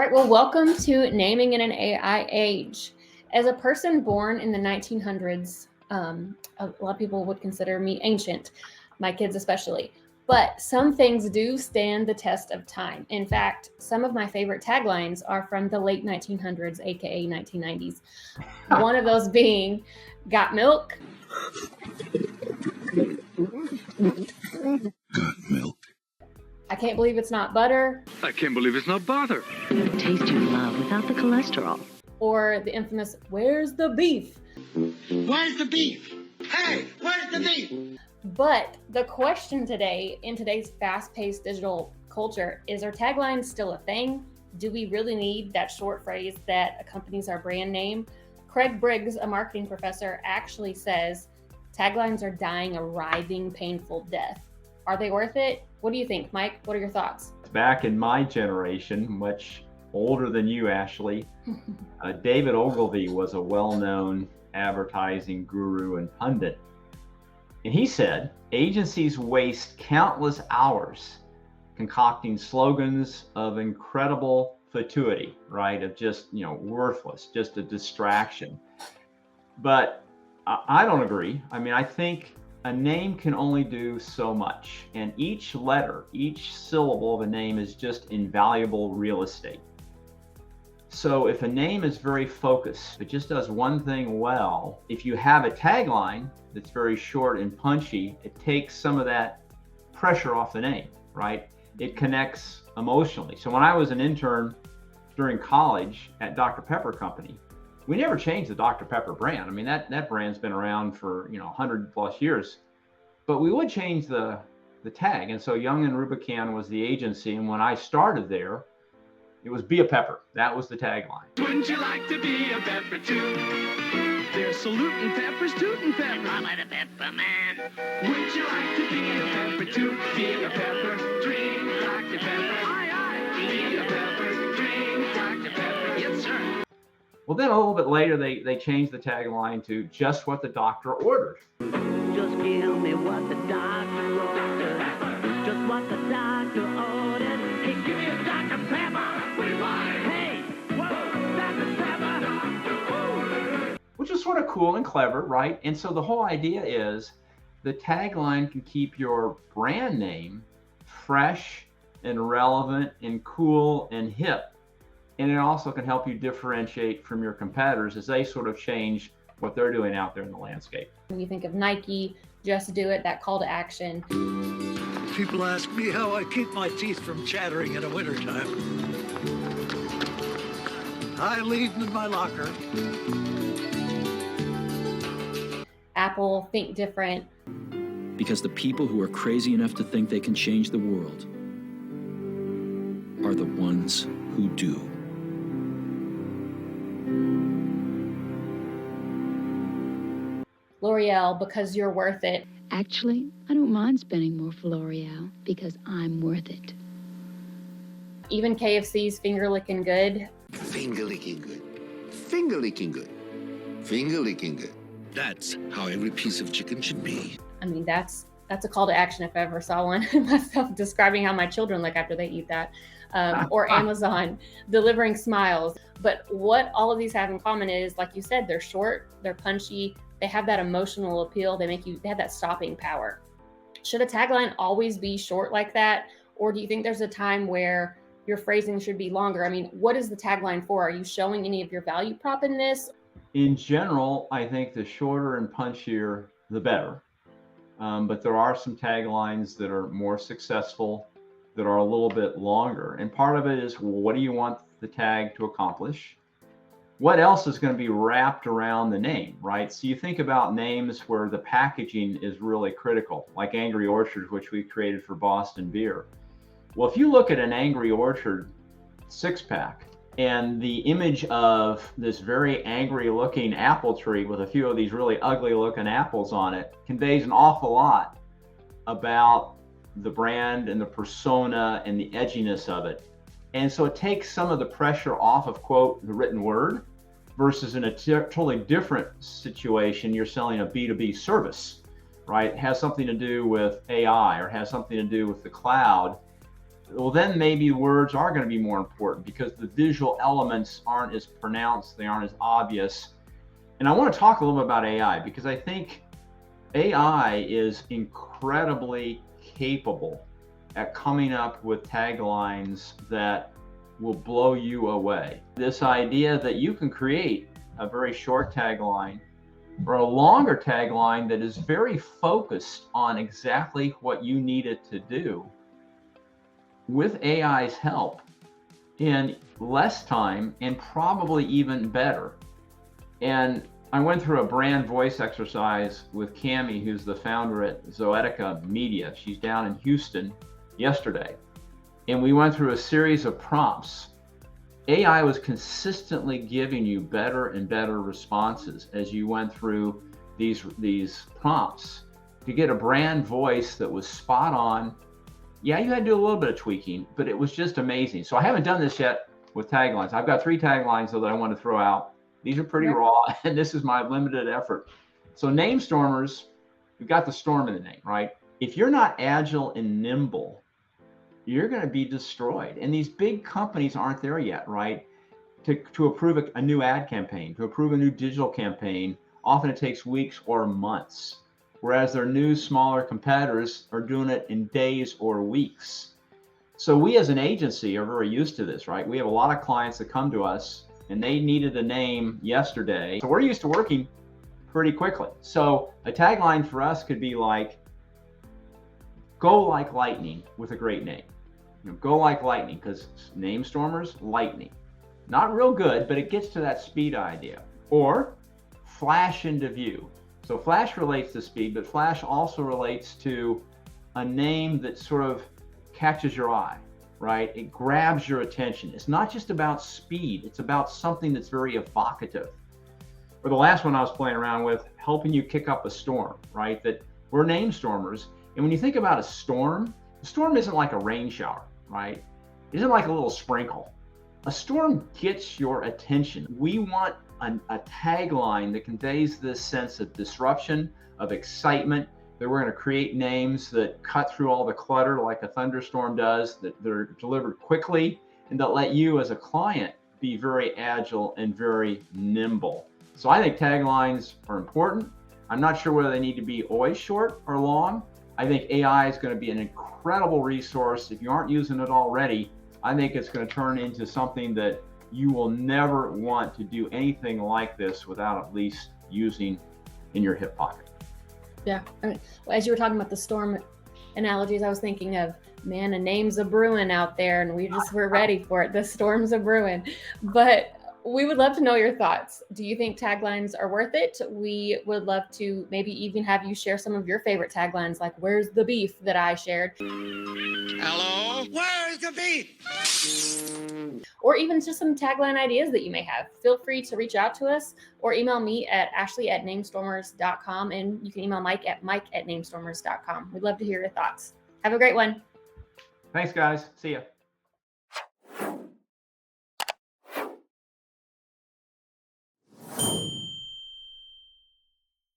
right, well, welcome to Naming in an AI Age. As a person born in the 1900s, a lot of people would consider me ancient, my kids especially. But some things do stand the test of time. In fact, some of my favorite taglines are from the late 1900s, aka 1990s. One of those being, "Got milk?" Got milk. "I can't believe it's not butter." I can't believe it's not butter. The taste you love without the cholesterol. Or the infamous, "Where's the beef?" Where's the beef? Hey, where's the beef? But the question today, in today's fast-paced digital culture, is our taglines still a thing? Do we really need that short phrase that accompanies our brand name? Craig Briggs, a marketing professor, actually says taglines are dying a writhing, painful death. Are they worth it? What do you think, Mike? What are your thoughts? Back in my generation, much older than you, Ashely, David Ogilvy was a well-known advertising guru and pundit. And he said, agencies waste countless hours concocting slogans of incredible fatuity, right? Of just, worthless, just a distraction. But I don't agree. I mean, I think a name can only do so much. And each letter, each syllable of a name is just invaluable real estate. So if a name is very focused, it just does one thing well. If you have a tagline that's very short and punchy, it takes some of that pressure off the name, right? It connects emotionally. So when I was an intern during college at Dr. Pepper Company, we never changed the Dr. Pepper brand. I mean, that brand's been around for 100 plus years, but we would change the tag. And so Young and Rubicam was the agency. And when I started there, it was "Be a Pepper." That was the tagline. Wouldn't you like to be a pepper too? They're saluting peppers, tooting peppers. I'm a pepper man. Wouldn't you like to be a pepper too? Be a pepper, drink Dr. Pepper. Aye, aye. Be a pepper, drink Dr. Pepper. Yes, sir. Well, then a little bit later, they changed the tagline to "Just what the doctor ordered." Just give me what the doctor ordered. Just what the doctor ordered. Hey, give me a Dr. Pepper. Hey, whoa, Dr. Pepper. Which is sort of cool and clever, right? And so the whole idea is the tagline can keep your brand name fresh and relevant and cool and hip. And it also can help you differentiate from your competitors as they sort of change what they're doing out there in the landscape. When you think of Nike, "Just do it," that call to action. People ask me how I keep my teeth from chattering in the wintertime. I leave them in my locker. Apple, "Think different." Because the people who are crazy enough to think they can change the world are the ones who do. L'Oreal, "Because you're worth it." Actually, I don't mind spending more for L'Oreal because I'm worth it. Even KFC's "Finger licking good." Finger licking good. Finger licking good. Finger licking good. That's how every piece of chicken should be. I mean, that's a call to action if I ever saw one myself, describing how my children look after they eat that. Or Amazon, "Delivering smiles." But what all of these have in common is, like you said, they're short, they're punchy, they have that emotional appeal, they have that stopping power. Should a tagline always be short like that? Or do you think there's a time where your phrasing should be longer? I mean, what is the tagline for? Are you showing any of your value prop in this? In general, I think the shorter and punchier, the better. But there are some taglines that are more successful, that are a little bit longer. And part of it is, what do you want the tag to accomplish? What else is going to be wrapped around the name, right? So you think about names where the packaging is really critical, like Angry Orchard, which we created for Boston Beer. Well, if you look at an Angry Orchard 6-pack and the image of this very angry looking apple tree with a few of these really ugly looking apples on it conveys an awful lot about the brand and the persona and the edginess of it. And so it takes some of the pressure off of, quote, the written word, versus in a totally different situation, you're selling a B2B service, right? It has something to do with AI or has something to do with the cloud. well, then maybe words are going to be more important because the visual elements aren't as pronounced, they aren't as obvious. And I want to talk a little bit about AI because I think AI is incredibly capable at coming up with taglines that will blow you away. This idea that you can create a very short tagline or a longer tagline that is very focused on exactly what you need it to do with AI's help in less time and probably even better. And I went through a brand voice exercise with Cami, who's the founder at Zoetica Media. She's down in Houston yesterday. And we went through a series of prompts. AI was consistently giving you better and better responses as you went through these prompts to get a brand voice that was spot on. Yeah, you had to do a little bit of tweaking, but it was just amazing. So I haven't done this yet with taglines. I've got 3 taglines that I want to throw out. These are pretty raw, and this is my limited effort. So NameStormers, we've got the storm in the name, right? If you're not agile and nimble, you're going to be destroyed. And these big companies aren't there yet, right? To approve a new ad campaign, to approve a new digital campaign, often it takes weeks or months. Whereas their new, smaller competitors are doing it in days or weeks. So we as an agency are very used to this, right? We have a lot of clients that come to us and they needed a name yesterday. So we're used to working pretty quickly. So a tagline for us could be like, go like lightning with a great name. Go like lightning, because NameStormers, lightning. Not real good, but it gets to that speed idea. Or flash into view. So flash relates to speed, but flash also relates to a name that sort of catches your eye, right? It grabs your attention. It's not just about speed, it's about something that's very evocative. Or the last one I was playing around with, helping you kick up a storm, right? That we're NameStormers. And when you think about a storm isn't like a rain shower, right? It isn't like a little sprinkle. A storm gets your attention. We want a tagline that conveys this sense of disruption, of excitement, that we're going to create names that cut through all the clutter like a thunderstorm does, that they're delivered quickly, and that let you as a client be very agile and very nimble. So I think taglines are important. I'm not sure whether they need to be always short or long. I think AI is going to be an incredible resource. If you aren't using it already, I think it's going to turn into something that you will never want to do anything like this without at least using in your hip pocket. Yeah. I mean, as you were talking about the storm analogies, I was thinking of, man, a name's a brewing out there, and we're ready for it. The storm's a brewing. But we would love to know your thoughts. Do you think taglines are worth it? We would love to maybe even have you share some of your favorite taglines, like "Where's the beef?" that I shared. Hello? Where's the beef? Or even just some tagline ideas that you may have. Feel free to reach out to us or email me at Ashely@NameStormers.com, and you can email Mike at NameStormers.com. We'd love to hear your thoughts. Have a great one. Thanks, guys. See ya.